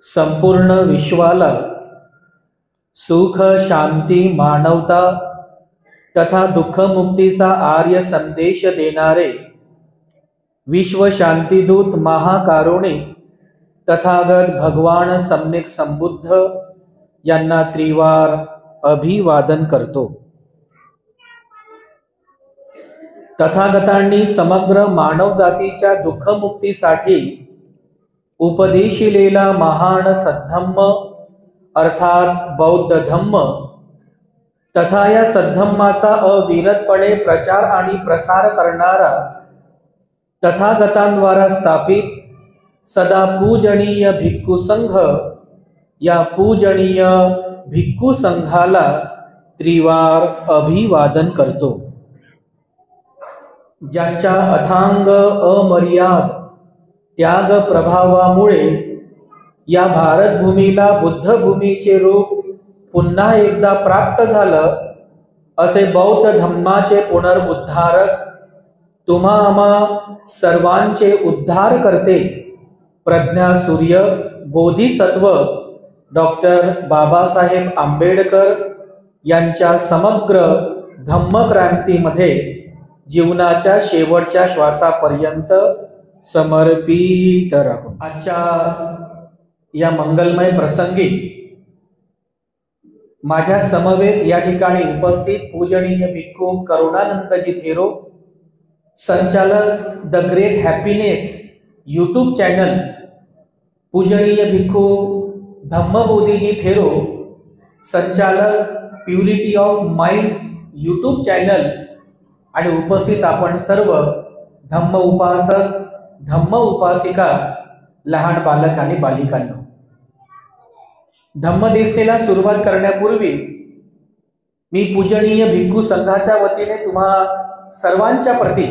संपूर्ण विश्वाला सुख, शांती, मानवता तथा दुःखमुक्तीचा आर्य संदेश देणारे विश्व शांतिदूत महाकारुणिक तथागत भगवान सम्यक संबुद्ध यांना त्रिवार अभिवादन करतो। तथागतांनी समग्र मानवजातीच्या दुःखमुक्तीसाठी उपदेशिलेला महान सद्धम्म अर्थात बौद्ध धम्म तथा या सद्धम्माचा अविरतपणे प्रचार आणि प्रसार करणारा तथागतांद्वारा स्थापित सदा पूजनीय भिक्खू संघ या पूजनीय भिक्खू संघाला त्रिवार अभिवादन करतो। ज्यांच्या अथांग अमर्याद त्याग प्रभावामुळे या भारतभूमीला बुद्धभूमीचे रूप पुन्हा एकदा प्राप्त झालं, असे बौद्ध धम्माचे पुनरुद्धारक तुम्हा आम्हा सर्वांचे उद्धार करते प्रज्ञा सूर्य बोधिसत्व डॉक्टर बाबासाहेब आंबेडकर यांच्या समग्र धम्मक्रांतीमध्ये जीवनाच्या शेवटच्या श्वासापर्यंत समर्पित राहू। आजच्या या मंगलमय प्रसंगी माझ्या समवेत या ठिकाणी उपस्थित पूजनीय भिक्खू करुणानंदजी थेरो, संचालक the great happiness YouTube channel, पूजनीय भिक्खू धम्मबोधीजी थेरो, संचालक purity of mind YouTube channel आणि उपस्थित आपण सर्व धम्म उपासक धम्म उपासिका, लहान बालक आणि बालिकांनो, धम्मदेशनेला सुरुवात करण्यापूर्वी मी पूजनीय भिक्खू संघाच्या वतीने तुम्हा सर्वांच्या प्रती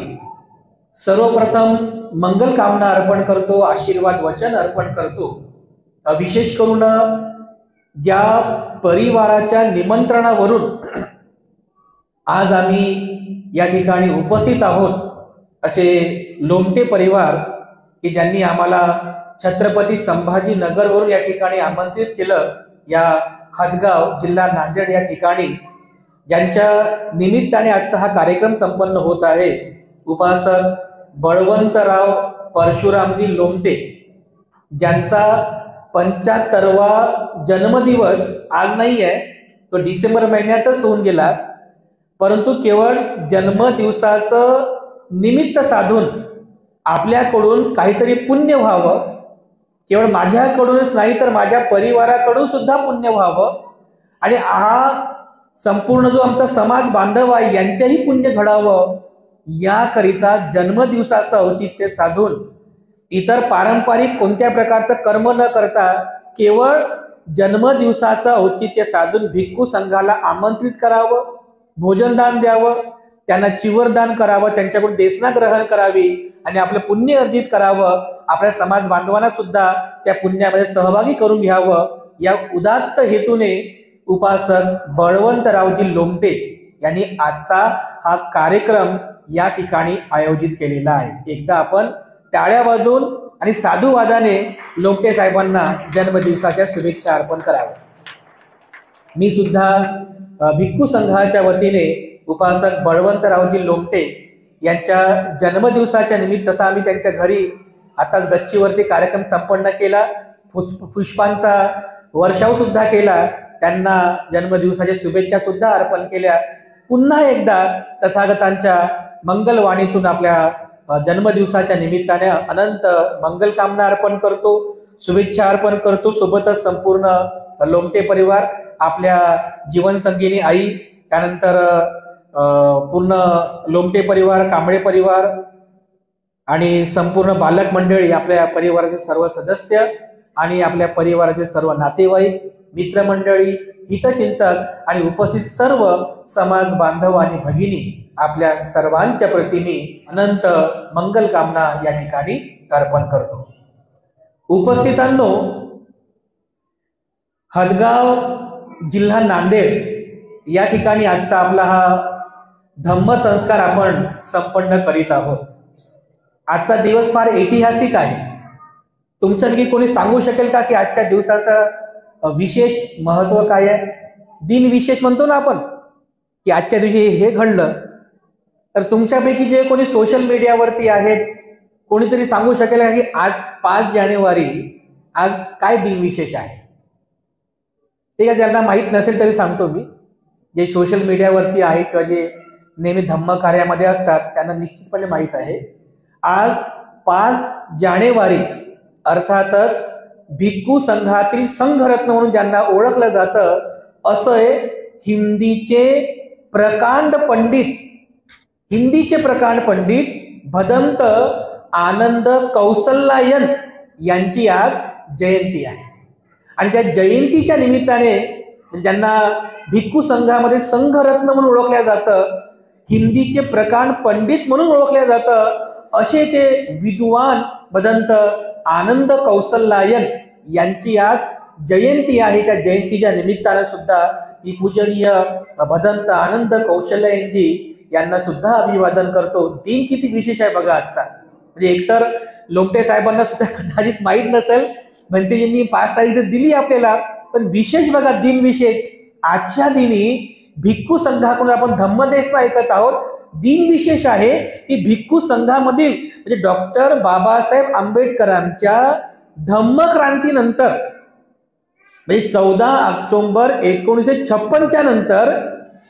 सर्वप्रथम मंगल कामना अर्पण करतो, आशीर्वाद वचन अर्पण करतो। विशेष करून ज्या परिवाराच्या निमंत्रणावरून आज आम्ही या ठिकाणी उपस्थित आहोत, असे लोमटे परिवार की ज्यांनी आम्हाला छत्रपती संभाजीनगरवरून या ठिकाणी आमंत्रित केलं, या हदगाव जिल्हा नांदेड या ठिकाणी, ज्यांच्या निमित्ताने आजचा हा कार्यक्रम संपन्न होत आहे। उपासक बळवंतराव परशुरामजी लोमटे, ज्यांचा 75वा जन्मदिवस आज नाही आहे, तो डिसेंबर महिन्यातच होऊन गेला, परंतु केवळ जन्मदिवसाचं निमित्त साधून आपल्याकडून काहीतरी पुण्य व्हावं, केवळ माझ्याकडूनच नाही तर माझ्या परिवाराकडून सुद्धा पुण्य व्हावं आणि हा संपूर्ण जो आमचा समाज बांधव आहे यांचेही पुण्य घडावं, याकरिता जन्मदिवसाचं औचित्य साधून इतर पारंपरिक कोणत्या प्रकारचं कर्म न करता केवळ जन्मदिवसाचं औचित्य साधून भिक्खू संघाला आमंत्रित करावं, भोजनदान द्यावं, त्यांना चिवरदान करावं, त्यांच्याकडून देसना ग्रहण करावी आणि आपलं पुण्य अर्जित करावं, आपल्या समाज बांधवांना सुद्धा त्या पुण्यामध्ये सहभागी करून घ्यावं, या उदात्त हेतूने उपासक बळवंतरावजी लोमटे यांनी आजचा हा कार्यक्रम या ठिकाणी आयोजित केलेला आहे। एकदा आपण टाळ्या वाजवून आणि साधुवादाने लोमटे साहेबांना जन्मदिवसाच्या शुभेच्छा अर्पण कराव्या। मी सुद्धा भिक्खू संघाच्या वतीने उपासक बळवंतरावजी लोमटे यांच्या जन्मदिवसाच्या निमित्त तसा आम्ही त्यांच्या घरी आताच गच्चीवरती कार्यक्रम संपन्न केला, पुष्पांचा वर्षाव सुद्धा केला, त्यांना जन्मदिवसाच्या शुभेच्छा सुद्धा अर्पण केल्या। पुन्हा एकदा तथागतांच्या मंगलवाणीतून आपल्या जन्मदिवसाच्या निमित्ताने अनंत मंगल कामना अर्पण करतो, शुभेच्छा अर्पण करतो। सोबतच संपूर्ण लोमटे परिवार, आपल्या जीवनसंगिनी आई, त्यानंतर पूर्ण लोमटे परिवार, कांबळे परिवार आणि संपूर्ण बालक मंडळी, आपल्या परिवाराचे सर्व सदस्य आणि आपल्या परिवाराचे सर्व नातेवाईक, मित्रमंडळी, हितचिंतक आणि उपस्थित सर्व समाज बांधव आणि भगिनी, आपल्या सर्वांच्या प्रती मी अनंत मंगल कामना या ठिकाणी अर्पण करतो। उपस्थितांनो, हदगाव जिल्हा नांदेड या ठिकाणी आजचा आपला हा धम्म संस्कार आपण संपन्न करीत आहोत। आजचा दिवस फार ऐतिहासिक आहे। तुमचं आणखी कोणी सांगू शकेल का की आजच्या दिवसाचं विशेष महत्व काय आहे? दिन विशेष म्हणतो ना आपण, की आजच्या दिवशी हे घडलं. तर तुमच्यापैकी जे कोणी सोशल मीडियावरती आहेत, कोणीतरी सांगू शकेल का की आज 5 जानेवारी आज काय दिन विशेष आहे? ठीक आहे, ज्यांना माहीत नसेल तरी सांगतो मी. जे सोशल मीडियावरती आहे किंवा जे नेहमी धम्म कार्यामध्ये असतात त्यांना निश्चितपणे माहीत आहे. आज 5 जानेवारी अर्थातच भिक्खू संघातील संघरत्न म्हणून ज्यांना ओळखलं जातं, असं आहे हिंदीचे प्रकांड पंडित भदंत आनंद कौसल्यायन यांची आज जयंती आहे. आणि त्या जयंतीच्या निमित्ताने ज्यांना भिक्खू संघामध्ये संघरत्न म्हणून ओळखल्या जातं, हिंदीचे प्रकांड पंडित म्हणून ओळखल्या जातं, असे ते विद्वान भदंत आनंद कौसल्यायन यांची आज जयंती आहे. त्या जयंतीच्या निमित्तानं सुद्धा मी पूजनीय भदंत आनंद कौशल्यायनजी यांना सुद्धा अभिवादन करतो. दिन किती विशेष आहे बघा आजचा. म्हणजे एकतर लोमटे साहेबांना सुद्धा कदाचित माहीत नसेल, भंतेजींनी 5 तारीख दिली आपल्याला, पण विशेष बघा दिन विशेष. आजच्या दिनी भिक्खू संघाकडून आपण धम्मदेशना ऐकत आहोत. दिन विशेष आहे की भिक्खू संघामधील म्हणजे डॉक्टर बाबासाहेब आंबेडकरांच्या धम्मक्रांतीनंतर म्हणजे 14 ऑक्टोबर 1956 नंतर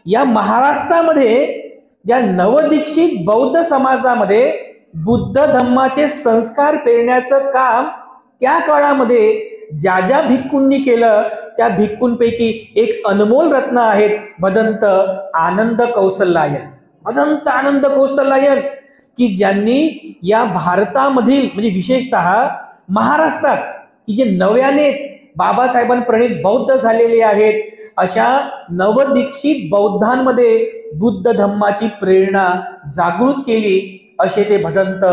या महाराष्ट्रामध्ये या नवदीक्षित बौद्ध समाजामध्ये बुद्ध धम्माचे संस्कार पेरण्याचं काम त्या काळामध्ये ज्या ज्या भिक्खूंनी केलं त्या भिक्खूंपैकी एक अनमोल रत्न आहेत भदंत आनंद कौसल्यायन, की ज्यांनी या भारतामधील म्हणजे विशेषतः महाराष्ट्रात की जे नव्यानेच बाबासाहेबांप्रणीत बौद्ध झालेले आहेत, अशा नवदीक्षित बौद्धांमध्ये बुद्ध धम्माची प्रेरणा जागृत केली, असे ते भदंत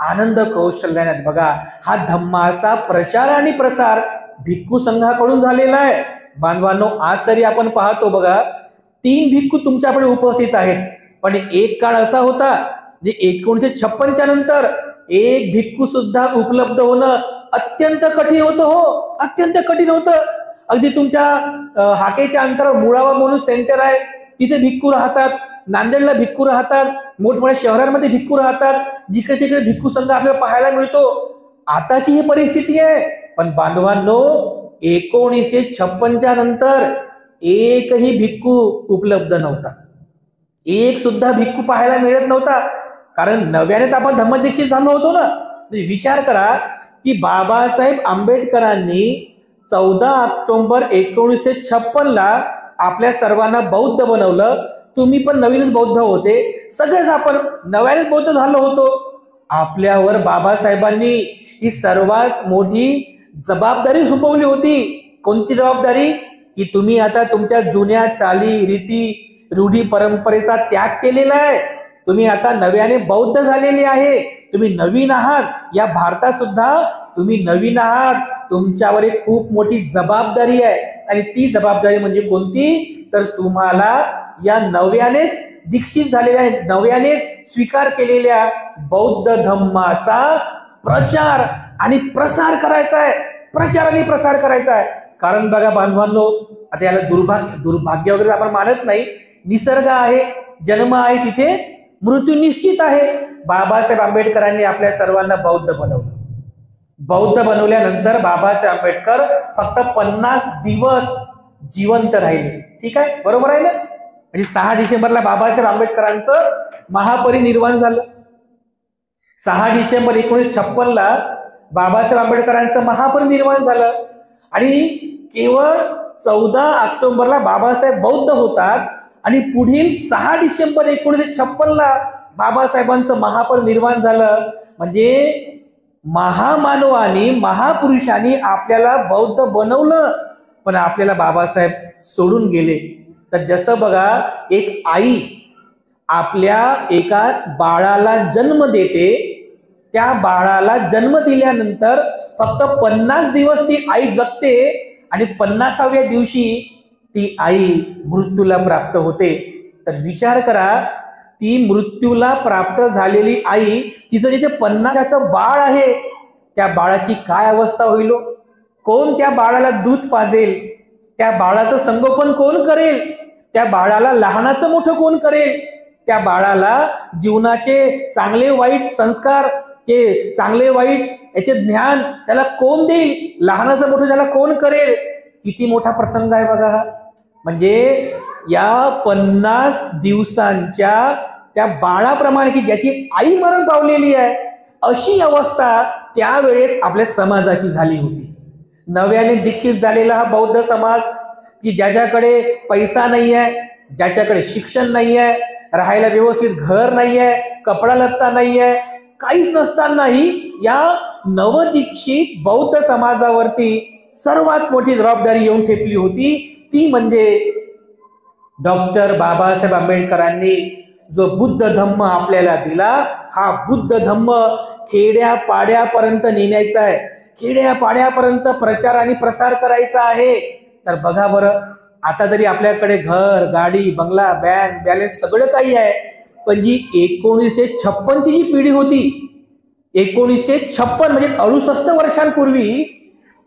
आनंद कौशल्यायन. बघा, हा धम्माचा प्रचार आणि प्रसार भिक्खू संघाकडून झालेला आहे. बांधवांनो, आज तरी आपण पाहतो बघा, 3 भिक्खू तुमच्याकडे उपस्थित आहेत, पण एक काळ असा होता जे 1956 नंतर एक भिक्खू सुद्धा उपलब्ध होणं अत्यंत कठीण होतं. हो, अत्यंत कठीण होतं. अगदी तुमच्या हाकेच्या अंतरावर मुळावा म्हणून सेंटर आहे, तिथे भिक्खू राहतात. नांदेडला भिक्खू राहतात, मोठमोठ्या शहरांमध्ये भिक्खू राहतात. जिकडे तिकडे भिक्खू संघ आपल्याला पाहायला मिळतो. आताची ही परिस्थिती आहे. पण बांधवांनो, 1956 नंतर एकही भिक्खू उपलब्ध नव्हता. एक सुद्धा भिक्खू पाहायला मिळत नव्हता. कारण नव्यानेच आपण धम्मदीक्षित झालो होतो ना. विचार करा की बाबासाहेब आंबेडकरांनी 14 ऑक्टोबर 1956 आपल्या सर्वांना बौद्ध बनवलं. तुम्ही पण नवीनच बौद्ध होते, सगळेच आपण नव्यानेच बौद्ध झालो होतो. आपल्यावर बाबासाहेबांनी ही सर्वात मोठी जबाबदारी सोपवली होती. कोणती जबाबदारी? की तुम्ही आता तुमच्या जुन्या चाली रीती रूढी परंपरेचा त्याग केलेला आहे. तुम्ही आता नव्याने बौद्ध झालेले आहे. तुम्ही नवीन आहात. या भारतात सुद्धा तुम्ही नवीन आहात. तुमच्यावर एक खूप मोठी जबाबदारी आहे. आणि ती जबाबदारी म्हणजे कोणती? तर तुम्हाला या नव्यानेच दीक्षित झालेल्या, नव्याने स्वीकार केलेल्या बौद्ध धम्माचा प्रचार आणि प्रसार करायचा आहे. कारण बघा बांधवांनो, आता याला दुर्भाग्य वगैरे आपण मानत नाही. निसर्ग आहे, जन्म आहे, तिथे मृत्यू निश्चित आहे. बाबासाहेब आंबेडकरांनी आपल्या सर्वांना बौद्ध बनवलं. बौद्ध बनवल्यानंतर बाबासाहेब आंबेडकर फक्त 50 दिवस जिवंत राहिले. ठीक आहे, बरोबर आहे ना. म्हणजे 6 डिसेंबरला बाबासाहेब आंबेडकरांचं महापरिनिर्वाण झालं. 6 डिसेंबर 1956 बाबासाहेब आंबेडकरांचं महापरिनिर्वाण झालं. आणि केवळ 14 ऑक्टोबरला बाबासाहेब बौद्ध होतात आणि पुढील 6 डिसेंबर 1956 बाबासाहेबांचं महापरिनिर्वाण झालं. म्हणजे महामानवानी, महापुरुषांनी आपल्याला बौद्ध बनवलं, पण आपल्याला बाबासाहेब सोडून गेले. तर जसं बघा, एक आई आपल्या एका बाळाला जन्म देते, त्या बाळाला जन्म दिल्यानंतर फक्त 50 दिवस ती आई जगते आणि 50व्या दिवशी ती आई मृत्यूला प्राप्त होते. तर विचार करा, ती मृत्यूला प्राप्त झालेली आई, तिचं जिथे 50चं बाळ आहे त्या बाळाची काय अवस्था होईल? कोण त्या बाळाला दूध पाजेल? त्या बाळाचं संगोपन कोण करेल? त्या बाळाला लहानाचं मोठं कोण करेल? त्या बाळाला जीवनाचे चांगले वाईट संस्कार, ते चांगले वाईट याचे ज्ञान त्याला कोण देईल? लहानाचं मोठं त्याला कोण करेल? किती मोठा प्रसंग आहे बघा हा. म्हणजे या 50 दिवसांच्या त्या बाळाप्रमाणे की ज्याची आई मरण पावलेली आहे, अशी अवस्था त्यावेळेस आपल्या समाजाची झाली होती. नव्याने दीक्षित झालेला हा बौद्ध समाज, की ज्याच्याकडे पैसा नाही आहे, ज्याच्याकडे शिक्षण नाही आहे, राहायला व्यवस्थित घर नाही आहे, कपडा लत्ता नाही आहे, काहीच नसतानाही या नवदीक्षित बौद्ध समाजावरती सर्वात मोठी जबाबदारी येऊन ठेपली होती. ती म्हणजे डॉक्टर बाबासाहेब आंबेडकरांनी जो बुद्ध धम्म आपल्याला दिला, हा बुद्ध धम्म खेड्या पाड्यापर्यंत नेण्याचा आहे, खेड्या पाड्यापर्यंत प्रचार आणि प्रसार करायचा आहे. तर बघा बरं, आता जरी आपल्याकडे घर, गाडी, बंगला, बँक बॅलन्स सगळं काही आहे, पण जी 1956ची जी पिढी होती, 1956 म्हणजे 68 वर्षांपूर्वी,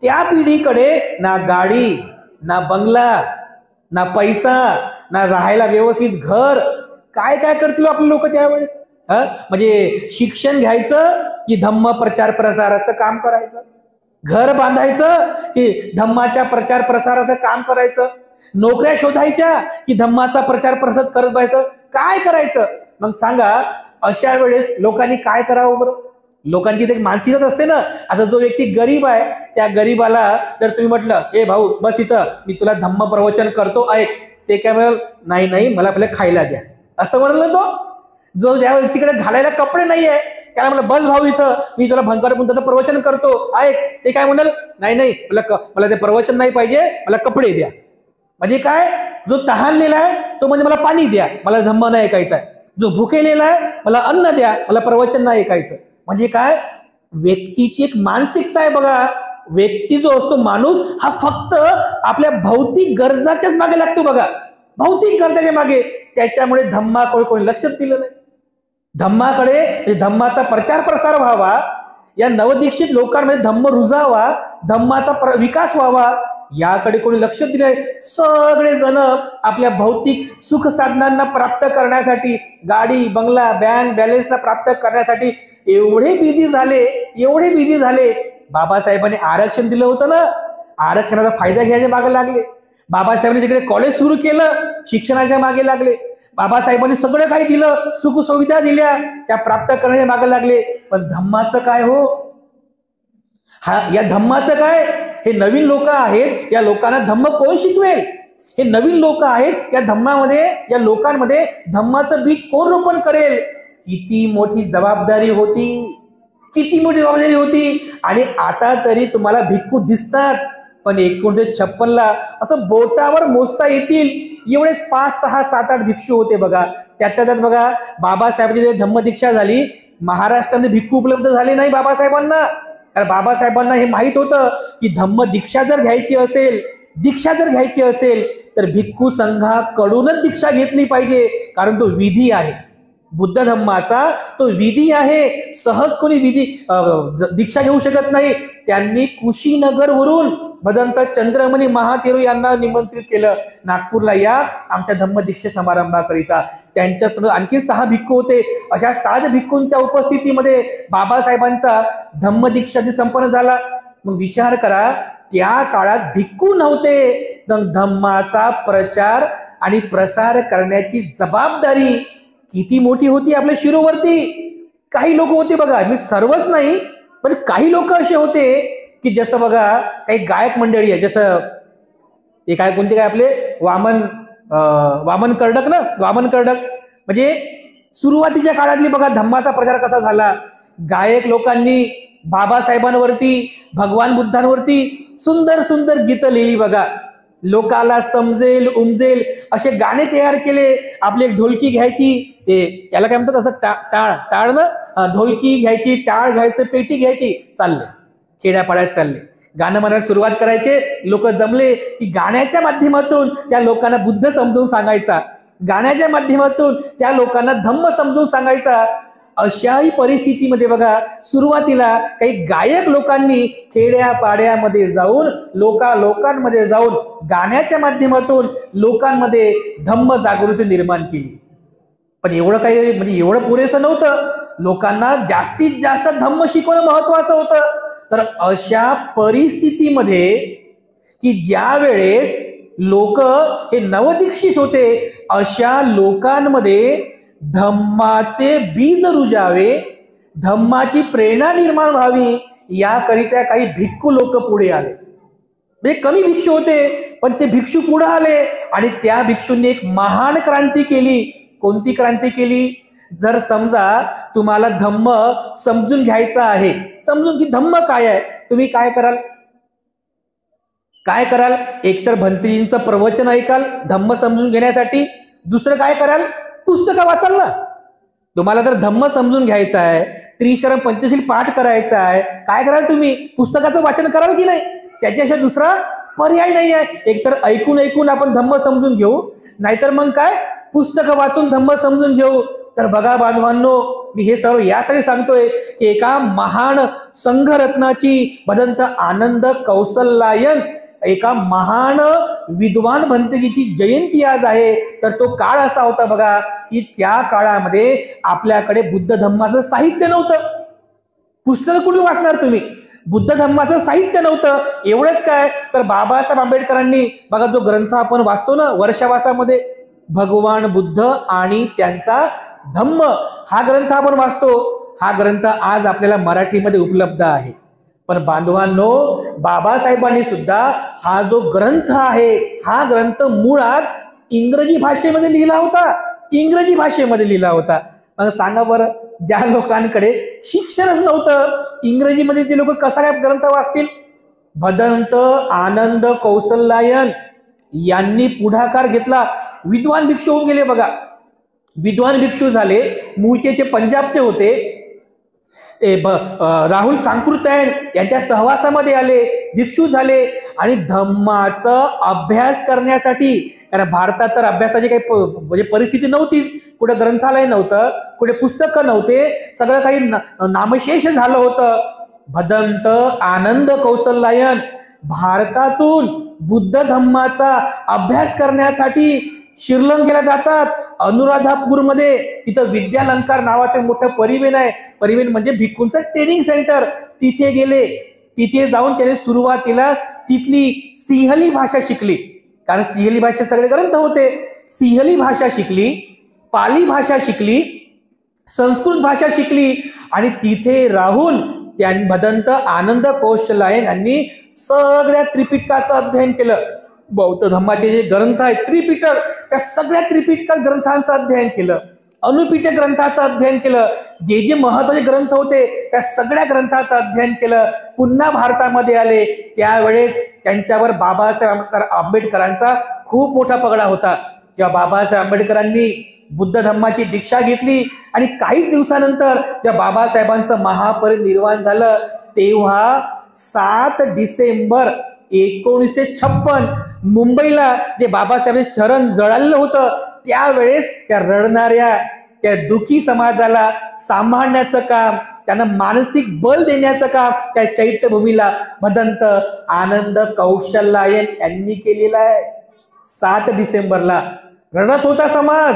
त्या पिढीकडे ना गाडी, ना बंगला, ना पैसा, ना राहायला व्यवस्थित घर. काय काय करतील आपले लोक त्यावेळेस? म्हणजे शिक्षण घ्यायचं की धम्म प्रचार प्रसाराचं काम करायचं, घर बांधायचं की धम्माच्या प्रचार प्रसाराचं काम करायचं, नोकऱ्या शोधायच्या की धम्माचा प्रचार प्रसार करत व्हायचं, काय करायचं? मग सांगा, अशा वेळेस लोकांनी काय करावं बरं? लोकांची एक मानसिकता असते ना. आता जो व्यक्ती गरीब आहे, त्या गरीबाला जर तुम्ही म्हटलं, ए भाऊ बस इथं, मी तुला धम्म प्रवचन करतो ऐक, ते काय म्हणाल? नाही नाही, मला आपल्याला खायला द्या, असं म्हणलं. तो जो ज्या व्यक्तीकडे घालायला कपडे नाहीये, त्याला म्हणलं बस भाऊ इथं, मी तुला भंकर बुद्धाचं प्रवचन करतो ऐक, ते काय म्हणाल? नाही नाही, मला ते प्रवचन नाही पाहिजे, मला कपडे द्या. म्हणजे काय? जो तहानलेला आहे तो म्हणजे मला पाणी द्या, मला धम्म नाही ऐकायचा आहे. जो भुकेलेला आहे, मला अन्न द्या, मला प्रवचन नाही ऐकायचं. म्हणजे काय? व्यक्तीची एक मानसिकता आहे बघा. व्यक्ती जो असतो, माणूस, हा फक्त आपल्या भौतिक गरजाच्याच मागे लागतो बघा, भौतिक गरजाच्या मागे. त्याच्यामुळे धम्माकडे कोणी लक्ष दिलं नाही. धम्माकडे, धम्माचा प्रचार प्रसार व्हावा, या नवदीक्षित लोकांमध्ये धम्म रुजावा, धम्माचा विकास व्हावा, याकडे कोणी लक्ष दिलंय? सगळे जण आपल्या भौतिक सुख साधनांना प्राप्त करण्यासाठी, गाडी, बंगला, बँक बॅलन्सला प्राप्त करण्यासाठी एवढे बिझी झाले, एवढे बिझी झाले. बाबासाहेबांनी आरक्षण दिलं होतं ना, आरक्षणाचा फायदा घ्यायच्या मागे लागले. बाबासाहेबांनी तिकडे कॉलेज सुरू केलं, शिक्षणाच्या मागे लागले. बाबासाहेबांनी सगळं काही दिलं, सुख सुविधा दिल्या, त्या प्राप्त करण्याच्या मागे लागले. पण धम्माचं काय हो? या धम्माचं काय? हे नवीन लोक आहेत, या लोकांना धम्म कोण शिकवेल? हे नवीन लोक आहेत, या धम्मामध्ये, या लोकांमध्ये धम्माचं बीज कोण रोपण करेल? किती मोठी जबाबदारी होती, किती मोठी जबाबदारी होती. आणि आता तरी तुम्हाला भिक्खू दिसतात, पण 1956ला असं बोटावर मोजता येतील एवढेच 5, 6, 7, 8 भिक्षू होते बघा. त्यातल्या त्यात बघा, बाबासाहेबांची जेव्हा धम्मदीक्षा झाली, महाराष्ट्रामध्ये भिक्खू उपलब्ध झाले नाही बाबासाहेबांना. कारण बाबासाहेबांना हे माहित होतं की धम्म दीक्षा जर घ्यायची असेल, दीक्षा जर घ्यायची असेल, तर भिक्खू संघाकडूनच दीक्षा घेतली पाहिजे. कारण तो विधी आहे, बुद्ध धम्माचा तो विधी आहे. सहज कोणी दीक्षा घेऊ शकत नाही. त्यांनी कुशीनगरवरून भदंत चंद्रमणी महातेरो यांना निमंत्रित केलं, नागपूरला या आमच्या धम्मदीक्षा समारंभाकरिता. त्यांच्यासमोर आणखी 6 भिक्खू होते. अशा 7 भिक्खूंच्या उपस्थितीमध्ये बाबासाहेबांचा धम्मदीक्षा संपन्न झाला. मग विचार करा, त्या काळात भिक्खू नव्हते, धम्माचा प्रचार आणि प्रसार करण्याची जबाबदारी किती मोठी होती आपल्या शिरोवरती. काही लोक होते बघा, मी सर्वच नाही, पण काही लोक असे होते की जसं बघा, काही गायक मंडळी आहे, जसं हे काय, कोणते काय आपले वामन कर्डक ना, वामन कर्डक. म्हणजे सुरुवातीच्या काळातली बघा धम्माचा प्रचार कसा झाला. गायक लोकांनी बाबासाहेबांवरती, भगवान बुद्धांवरती सुंदर सुंदर गीतं लिहिली बघा. लोकाला समजेल उमजेल असे गाणे तयार केले. आपली एक ढोलकी घ्यायची, याला काय म्हणतात, असं टाळ, टाळ ना, ढोलकी घ्यायची, टाळ घ्यायचं, पेटी घ्यायची, चालले खेड्यापाड्यात चालले गाणं म्हणायला सुरुवात करायचे. लोक जमले की गाण्याच्या माध्यमातून त्या लोकांना बुद्ध समजून सांगायचा, गाण्याच्या माध्यमातून त्या लोकांना धम्म समजून सांगायचा. अशाही परिस्थितीमध्ये बघा सुरुवातीला काही गायक लोकांनी खेड्यापाड्यामध्ये जाऊन लोकांमध्ये जाऊन गाण्याच्या माध्यमातून लोकांमध्ये धम्म जागृती निर्माण केली. पण एवढं काही म्हणजे एवढं पुरेसं नव्हतं. लोकांना जास्तीत जास्त धम्म शिकवणं महत्वाचं होतं. तर अशा परिस्थितीमध्ये की ज्या वेळेस लोक हे नवदीक्षित होते, अशा लोकांमध्ये धम्माचे बीज रुजावे, धम्माची प्रेरणा निर्माण व्हावी याकरिता काही भिक्खू लोक पुढे आले. म्हणजे कमी भिक्षू होते पण ते भिक्षू पुढे आले आणि त्या भिक्षूंनी एक महान क्रांती केली. कोणती क्रांती केली? जर समजा तुम्हाला धम्म समजून घ्यायचा आहे, समजून की धम्म काय आहे, तुम्ही काय कराल? एकतर भंतेजींचं प्रवचन ऐकाल धम्म समजून घेण्यासाठी, दुसरं काय कराल? पुस्तकं वाचाल ना. तुम्हाला जर धम्म समजून घ्यायचा आहे, त्रिशरण पंचशील पाठ करायचा आहे, काय कराल तुम्ही? पुस्तकाचं वाचन कराल की नाही? त्याच्याशिवाय दुसरा पर्याय नाही आहे. एकतर ऐकून आपण धम्म समजून घेऊ, नाहीतर मग काय पुस्तकं वाचून धम्म समजून घेऊ. तर बघा बांधवांनो, मी हे सर्व यासाठी सांगतोय की एका महान संघरत्नाची भदंत आनंद कौसल्यायन, एका महान विद्वान भंतेजीची जयंती आज आहे. तर तो काळ असा होता बघा की त्या काळामध्ये आपल्याकडे बुद्ध धम्माचं साहित्य नव्हतं. पुस्तकं कुठे वाचणार तुम्ही? बुद्ध धम्माचं साहित्य नव्हतं. एवढंच काय तर बाबासाहेब आंबेडकरांनी बघा जो ग्रंथ आपण वाचतो ना वर्षावासामध्ये, भगवान बुद्ध आणि त्यांचा धम्म, हा ग्रंथ आपण वाचतो. हा ग्रंथ आज आपल्याला मराठीमध्ये उपलब्ध आहे. पण बांधवांनो, बाबासाहेबांनी सुद्धा हा जो ग्रंथ आहे, हा ग्रंथ मुळात इंग्रजी भाषेमध्ये लिहिला होता. मग सांगा बरं, ज्या लोकांकडे शिक्षणच नव्हतं, इंग्रजीमध्ये ते लोक कसा काय ग्रंथ वाचतील? भदंत आनंद कौसल्यायन यांनी पुढाकार घेतला. विद्वान भिक्षू होऊन गेले बघा. विद्वान भिक्षू झाले, मूळचे पंजाबचे होते. राहुल सांकृत्यायन यांच्या सहवासामध्ये आले, भिक्षू झाले आणि धम्माचा अभ्यास करण्यासाठी, कारण भारतात तर अभ्यासाची काही म्हणजे परिस्थिती नव्हतीच. कुठे ग्रंथालय नव्हतं, कुठे पुस्तकं नव्हते, सगळं काही नामशेष झालं होतं. भदंत आनंद कौसल्यायन भारतातून बुद्ध धम्माचा अभ्यास करण्यासाठी श्रीलंकेला जातात. अनुराधापूरमध्ये तिथं विद्यालंकार नावाचं मोठं परिवेण आहे. परिवेण म्हणजे भिक्खूंचं ट्रेनिंग सेंटर. तिथे गेले. तिथे जाऊन त्याने सुरुवातीला तिथली सिंहली भाषा शिकली, कारण सिंहली भाषेत सगळे ग्रंथ होते. सिंहली भाषा शिकली, पाली भाषा शिकली, संस्कृत भाषा शिकली आणि तिथे राहून त्यांनी भदंत आनंद कौशल्यायन यांनी सगळ्या त्रिपिटकाचं अध्ययन केलं. बौद्ध धम्माचे जे ग्रंथ आहेत त्रिपिटक, त्या सगळ्या त्रिपिटक ग्रंथांचं अध्ययन केलं. अनुपिटक ग्रंथाचं अध्ययन केलं. जे जे महत्वाचे ग्रंथ होते त्या सगळ्या ग्रंथाचं अध्ययन केलं. पुन्हा भारतामध्ये आले. त्यावेळेस त्यांच्यावर बाबासाहेब आंबेडकरांचा खूप मोठा पगडा होता. तेव्हा बाबासाहेब आंबेडकरांनी बुद्ध धम्माची दीक्षा घेतली आणि काही दिवसानंतर जेव्हा बाबासाहेबांचं महापरिनिर्वाण झालं, तेव्हा 7 डिसेंबर 1956 मुंबईला जे बाबासाहेब शरण जळालेलं होतं, त्यावेळेस त्या रडणाऱ्या त्या दुखी समाजाला सांभाळण्याचं काम, त्यांना मानसिक बल देण्याचं काम त्या चैत्यभूमीला भदंत आनंद कौशल्यायन यांनी केलेलं आहे. 7 डिसेंबरला रडत होता समाज.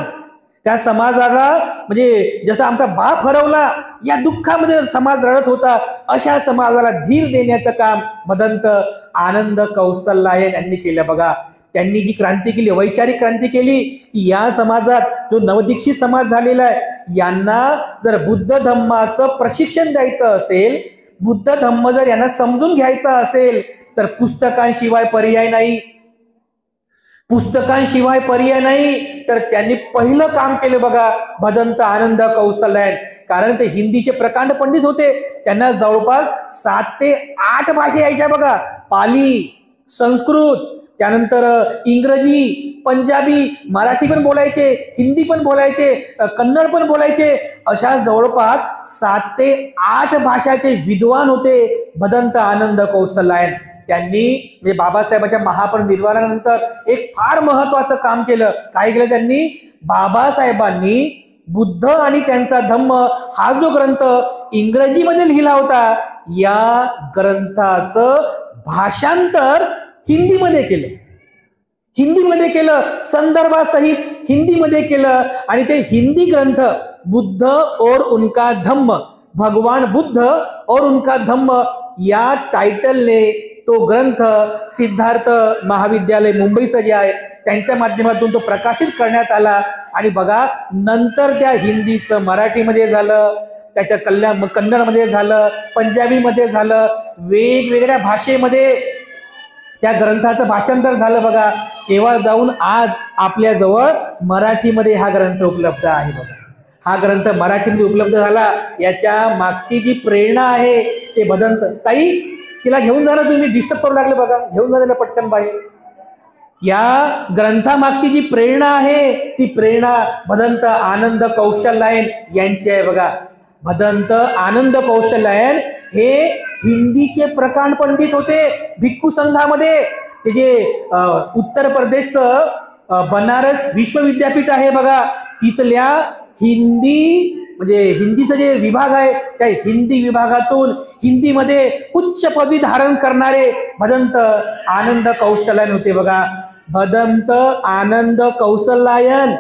त्या समाजाला म्हणजे जसं आमचा बाप हरवला या दुःखामध्ये समाज रडत होता, अशा समाजाला धीर देण्याचं काम भदंत आनंद कौशल्यायन यांनी केलं बघा. त्यांनी जी क्रांती केली, वैचारिक क्रांती केली, की या समाजात जो नवदीक्षित समाज झालेला आहे, यांना जर बुद्ध धम्माचं प्रशिक्षण द्यायचं असेल, बुद्ध धम्म जर यांना समजून घ्यायचा असेल, तर पुस्तकांशिवाय पर्याय नाही. पुस्तकांशिवाय पर्याय नाही. तर त्यांनी पहिलं काम केलं बघा भदंत आनंद कौशल्यायन. कारण ते हिंदीचे प्रकांड पंडित होते. त्यांना जवळपास 7 ते 8 भाषा यायच्या बघा. पाली, संस्कृत, त्यानंतर इंग्रजी, पंजाबी, मराठी पण बोलायचे, हिंदी पण बोलायचे, कन्नड पण बोलायचे. अशा जवळपास 7 ते 8 भाषाचे विद्वान होते भदंत आनंद कौशल्यायन. त्यांनी म्हणजे बाबासाहेबांच्या महापरिनिर्वाणानंतर एक फार महत्वाचं काम केलं. काय केलं त्यांनी? बाबासाहेबांनी बुद्ध आणि त्यांचा धम्म हा जो ग्रंथ इंग्रजीमध्ये लिहिला होता, या ग्रंथाचं भाषांतर हिंदीमध्ये केलं, संदर्भासहित हिंदीमध्ये केलं आणि ते हिंदी ग्रंथ बुद्ध और उनका धम्म, भगवान बुद्ध और उनका धम्म या टायटलने तो ग्रंथ सिद्धार्थ महाविद्यालय मुंबईचं जे आहे त्यांच्या माध्यमातून तो प्रकाशित करण्यात आला. आणि बघा, नंतर त्या हिंदीचं मराठीमध्ये झालं, त्याच्या कन्नडमध्ये झालं, पंजाबीमध्ये झालं, वेगवेगळ्या भाषेमध्ये त्या ग्रंथाचं भाषांतर झालं. बघा, तेव्हा जाऊन आज आपल्या जवळ मराठीमध्ये हा ग्रंथ उपलब्ध आहे. बघा, हा ग्रंथ मराठीमध्ये उपलब्ध झाला, याच्या मागची जी प्रेरणा आहे ते भदंत. ताई, तिला घेऊन जा ना तुम्ही, डिस्टर्ब करू लागले. बघा, घेऊन जा त्याला पटकन बाहेर. या ग्रंथामागची जी प्रेरणा आहे ती प्रेरणा भदंत आनंद कौशल्यायन यांची आहे. बघा, भदंत आनंद कौशल्यायन हे हिंदीचे प्रकांड पंडित होते भिक्खू संघामध्ये. ते जे उत्तर प्रदेशचं बनारस विश्वविद्यापीठ आहे बघा, तिथल्या हिंदी म्हणजे हिंदीचं जे विभाग आहे त्या हिंदी विभागातून हिंदीमध्ये उच्च पदवी धारण करणारे भदंत आनंद कौशल्यायन होते. बघा, भदंत आनंद कौशल्यायन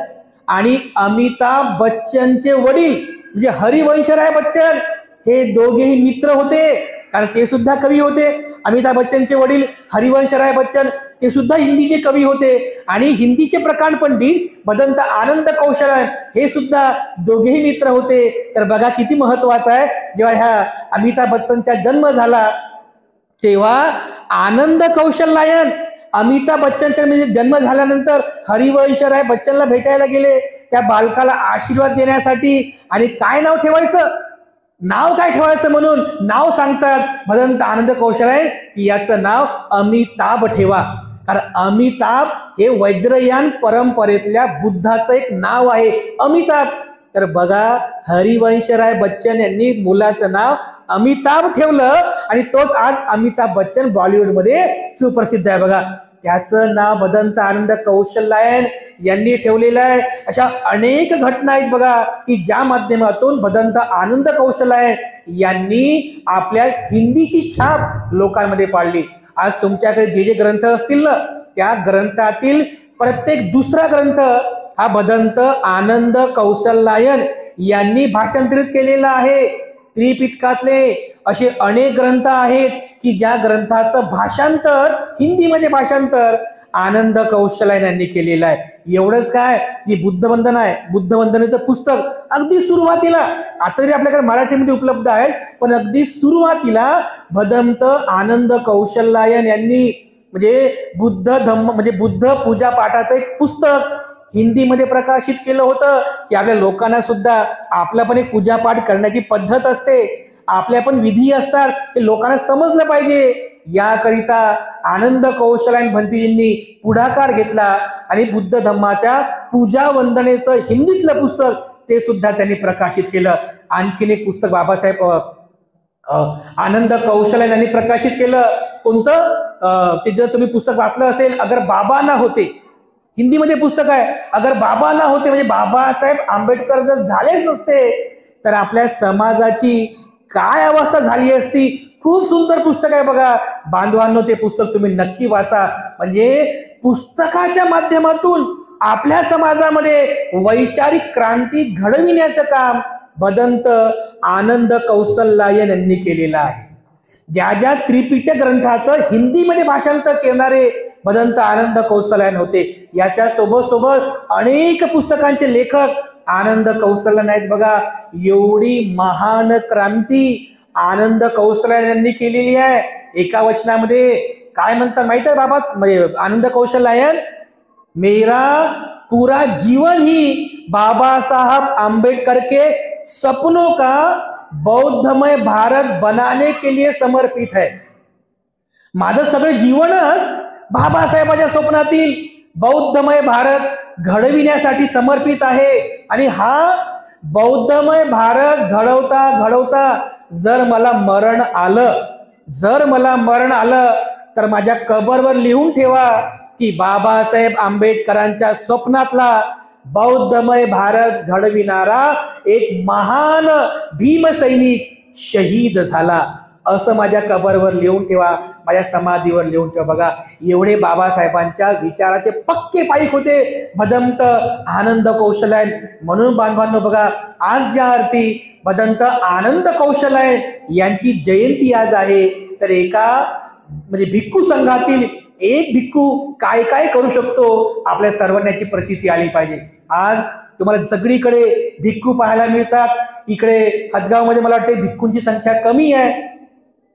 आणि अमिताभ बच्चनचे वडील म्हणजे हरिवंशराय बच्चन हे दोघेही मित्र होते, कारण ते सुद्धा कवी होते. अमिताभ बच्चनचे वडील हरिवंशराय बच्चन ते सुद्धा हिंदीचे कवी होते आणि हिंदीचे प्रकांड पंडित भदंत आनंद कौशल्यायन हे सुद्धा दोघेही मित्र होते. तर बघा किती महत्वाचं आहे, जेव्हा ह्या अमिताभ बच्चनचा जन्म झाला तेव्हा आनंद कौशल्यायन अमिताभ बच्चनचा म्हणजे जन्म झाल्यानंतर हरिवंशराय बच्चनला भेटायला गेले त्या बालकाला आशीर्वाद देण्यासाठी. आणि काय नाव ठेवायचं, नाव काय ठेवायचं म्हणून नाव सांगतात भदंत आनंद कौशल्यायन की याचं नाव अमिताभ ठेवा, कारण अमिताभ हे वज्रयान परंपरेतल्या बुद्धाचं एक नाव आहे, अमिताभ. तर बघा, हरिवंशराय बच्चन यांनी मुलाचं नाव अमिताभ ठेवलं आणि तोच आज अमिताभ बच्चन बॉलिवूडमध्ये सुप्रसिद्ध आहे. बघा, त्याचं नाव भदंत आनंद कौशल्यायन यांनी ठेवलेलं आहे. अशा अनेक घटना आहेत बघा की ज्या माध्यमातून भदंत आनंद कौशल्यायन यांनी आपल्या हिंदीची छाप लोकांमध्ये पाडली. आज तुमच्याकडे जे जे ग्रंथ असतील ना, त्या ग्रंथातील प्रत्येक दुसरा ग्रंथ हा भदंत आनंद कौशल्यायन यांनी भाषांतरित केलेला आहे. त्रिपिटकातले असे अनेक ग्रंथ आहेत की ज्या ग्रंथाचं भाषांतर हिंदीमध्ये भाषांतर आनंद कौशल्यायन यांनी केलेलं आहे. एवढंच काय, जी बुद्धवंदना आहे, बुद्धवंदनेचं पुस्तक अगदी सुरुवातीला, आता तरी आपल्याकडे मराठीमध्ये उपलब्ध आहे, पण अगदी सुरुवातीला भदंत आनंद कौशल्यायन यांनी म्हणजे बुद्ध धम्म म्हणजे बुद्ध पूजा पाठाचं एक पुस्तक हिंदीमध्ये प्रकाशित केलं होतं की आपल्या लोकांना सुद्धा आपला पण एक पूजापाठ करण्याची पद्धत असते, आपल्या पण विधी असतात, हे लोकांना समजलं पाहिजे. याकरिता आनंद कौशल्यायन भंतीजींनी पुढाकार घेतला आणि बुद्ध धम्माच्या पूजा वंदनेचं हिंदीतलं पुस्तक ते सुद्धा त्यांनी प्रकाशित केलं. आणखीन एक पुस्तक बाबासाहेब आनंद कौशल्यायन यांनी प्रकाशित केलं. कोणतं, ते जर तुम्ही पुस्तक वाचलं असेल, अगर बाबा ना होते, हिंदीमध्ये पुस्तक आहे. अगर बाबा ना होते म्हणजे बाबासाहेब आंबेडकर जर झालेच नसते तर आपल्या समाजाची काय अवस्था झाली असती. खूप सुंदर पुस्तक आहे बघा बांधवांनो, ते पुस्तक तुम्ही नक्की वाचा. म्हणजे पुस्तकाच्या माध्यमातून आपल्या समाजामध्ये वैचारिक क्रांती घडविण्याचं काम भदंत आनंद कौशल्यायन यांनी केलेलं आहे. ज्या ज्या त्रिपिटक ग्रंथाचं हिंदीमध्ये भाषांतर करणारे भदंत आनंद कौशल्यायन होते. याच्या सोबत अनेक पुस्तकांचे लेखक आनंद कौशल्यायन आहेत बघा. एवढी महान क्रांती आनंद कौशल्यायन यांनी केलेली आहे. एका वचनामध्ये काय म्हणतात माहित आहे बाबाच, म्हणजे आनंद कौशल्यायन, मेरा पूरा जीवन ही बाबा साहब आंबेडकर के सपनों का बौद्धमय भारत बनाने के लिए समर्पित है. माझं सगळं जीवनच बाबासाहेबांच्या स्वप्नातील बौद्धमय भारत घडविण्यासाठी समर्पित आहे. आणि हा बौद्धमय भारत घडवता घडवता जर मला मरण आलं तर माझ्या कबरवर लिहून ठेवा की बाबासाहेब आंबेडकरांच्या स्वप्नातला बौद्धमय भारत घडविणारा एक महान भीमसैनिक शहीद झाला असं माझ्या कबरवर लिहून ठेवा, माझ्या समाधीवर लिहून ठेवा. बघा, एवढे बाबासाहेबांच्या विचाराचे पक्के पाईक होते भदंत आनंद कौशल्यान. म्हणून बांधवांनो बघा, आज ज्या अर्थी भदंत आनंद कौशल्यान यांची जयंती आज आहे, तर एका म्हणजे भिक्खू संघातील एक भिक्खू काय काय करू शकतो आपल्या सर्वांची प्रचिती आली पाहिजे. आज तुम्हाला सगळीकडे भिक्खू पाहायला मिळतात. इकडे हदगावमध्ये मला वाटते भिक्खूंची संख्या कमी आहे.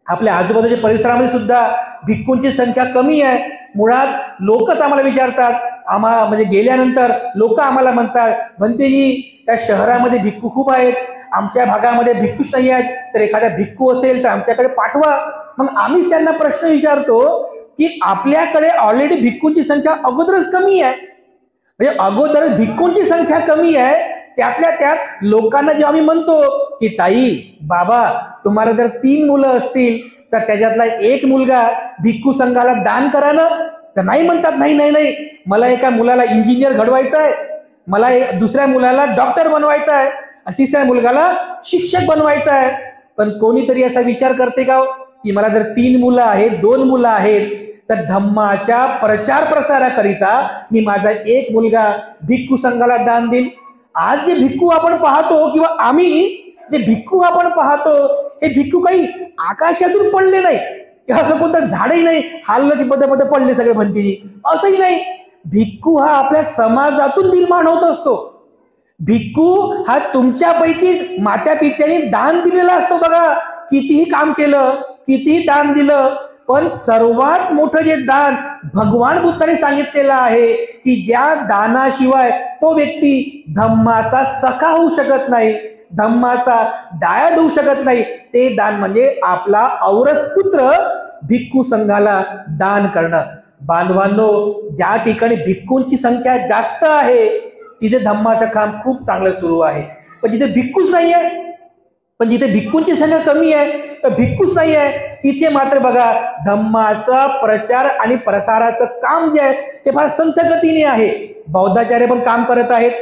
आपल्या आजूबाजूच्या परिसरामध्ये सुद्धा भिक्खूंची संख्या कमी आहे. मुळात लोकच आम्हाला विचारतात, म्हणजे गेल्यानंतर लोक आम्हाला म्हणतात, भंतेजी त्या शहरामध्ये भिक्खू खूप आहेत, आमच्या भागामध्ये भिक्खूच नाही आहेत, तर एखादा भिक्खू असेल तर आमच्याकडे पाठवा. मग आम्हीच त्यांना प्रश्न विचारतो की आपल्याकडे ऑलरेडी भिक्खूंची संख्या अगोदरच कमी आहे. म्हणजे अगोदर भिक्खूंची संख्या कमी आहे, त्यातल्या त्यात लोकांना जेव्हा आम्ही म्हणतो की ताई बाबा तुम्हाला जर 3 मुलं असतील तर त्याच्यातला एक मुलगा भिक्खू संघाला दान करा ना, तर नाही म्हणतात, नाही नाही नाही, मला एका मुलाला इंजिनियर घडवायचं आहे, मला दुसऱ्या मुलाला डॉक्टर बनवायचं आहे आणि तिसऱ्या मुलगाला शिक्षक बनवायचं आहे. पण कोणीतरी असा विचार करते का की मला जर 3 मुलं आहेत, 2 मुलं आहेत, तर धम्माच्या प्रचार प्रसाराकरिता मी माझा एक मुलगा भिक्खू संघाला दान देईल. आज जे भिक्खू आपण पाहतो किंवा आम्ही जे भिक्खू आपण पाहतो, हे भिक्खू काही आकाशातून पडले नाही, असं कोणतं झाडही नाही हाललं की मध्ये मध्ये पडले सगळे भंतीजी, असंही नाही. भिक्खू हा आपल्या समाजातून निर्माण होत असतो. भिक्खू हा तुमच्यापैकी मात्या पित्याने दान दिलेला असतो. बघा, कितीही काम केलं, कितीही दान दिलं, पण सर्वात मोठं जे दान भगवान बुद्धाने सांगितलेलं आहे की ज्या दानाशिवाय तो व्यक्ती धम्माचा सखा होऊ शकत नाही, धम्माचा डायड होऊ शकत नाही, ते दान म्हणजे आपला औरस पुत्र भिक्खू संघाला दान करणं. बांधवांनो, ज्या ठिकाणी भिक्खूंची संख्या जास्त आहे तिथे धम्माचं काम खूप चांगलं सुरू आहे. पण जिथे भिक्खूच नाही आहे, पण जिथे भिक्खूंची संख्या कमी आहे, तर भिक्खूच नाही आहे, तिथे मात्र बघा धम्माचा प्रचार आणि प्रसाराचं काम जे आहे ते फार संथ गतीने आहे. बौद्धाचार्य पण काम करत आहेत,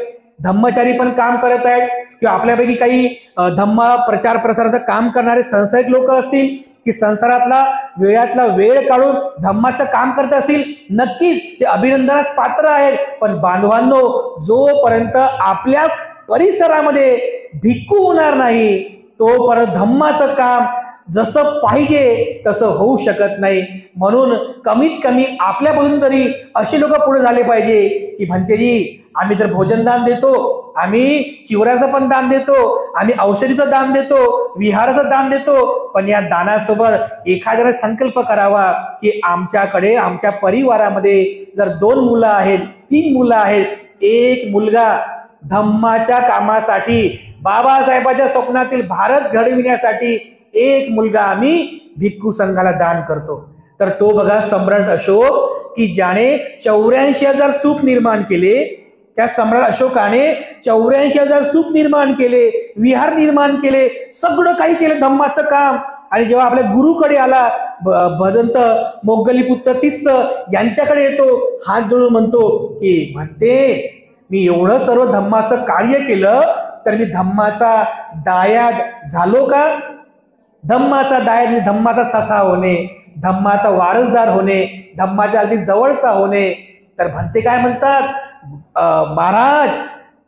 धम्मचारी पण काम करत आहेत, किंवा आपल्यापैकी काही धम्मा प्रचार प्रसाराचं काम करणारे संसारिक लोक असतील की संसारातला वेळातला वेळ काढून धम्माचं काम करत असतील, नक्कीच ते अभिनंदनास पात्र आहेत. पण बांधवांनो, जोपर्यंत आपल्या परिसरामध्ये भिक्खू होणार नाही तोपर्यंत धम्माचं काम जसं पाहिजे तसं होऊ शकत नाही. म्हणून कमीत कमी आपल्यापासून तरी असे लोक पुढे झाले पाहिजे की भंतेजी आम्ही तर भोजन दान देतो, आम्ही चिवऱ्याचं पण दान देतो, आम्ही औषधीचं दान देतो, विहाराचं दान देतो, पण या दानासोबत एखाद्याने संकल्प करावा की आमच्याकडे आमच्या परिवारामध्ये जर 2 मुलं आहेत, 3 मुलं आहेत, एक मुलगा धम्माच्या कामासाठी, बाबासाहेबांच्या स्वप्नातील भारत घडविण्यासाठी एक मुलगा आम्ही भिक्खू संघाला दान करतो. तर तो बघा सम्राट अशोक की ज्याने 84,000 स्तूप निर्माण केले, त्या सम्राट अशोकाने 84,000 स्तूप निर्माण केले, विहार निर्माण केले, सगळं काही केलं धम्माचं काम. आणि जेव्हा आपल्या गुरुकडे आला भदंत मोगलीपुत्र तिस्स यांच्याकडे येतो, हात जोडून म्हणतो की म्हणते मी एवढं सर्व धम्माचं कार्य केलं तर मी धम्माचा दायाद झालो का? धम्माचा दायाद म्हणजे धम्माचा सखा होणे, धम्माचा वारसदार होणे, धम्माच्या अगदी जवळचा होणे. तर भंते काय म्हणतात, महाराज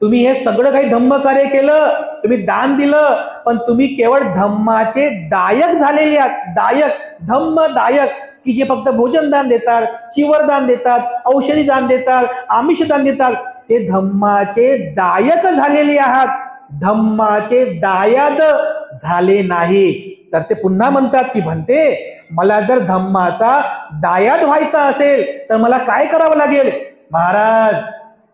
तुम्ही हे सगळं काही धम्म कार्य केलं, तुम्ही दान दिलं, पण तुम्ही केवळ धम्माचे दायक झालेले आहात. दायक, धम्म दायक, की जे फक्त भोजन दान देतात, चिवर दान देतात, औषधी दान देतात, आमिष दान देतात, ते धम्माचे दायक झालेले आहात, धम्माचे दायाद झाले नाही. तर ते पुन्हा म्हणतात की भंते मला जर धम्माचा दायाद व्हायचा असेल तर मला काय करावं लागेल? महाराज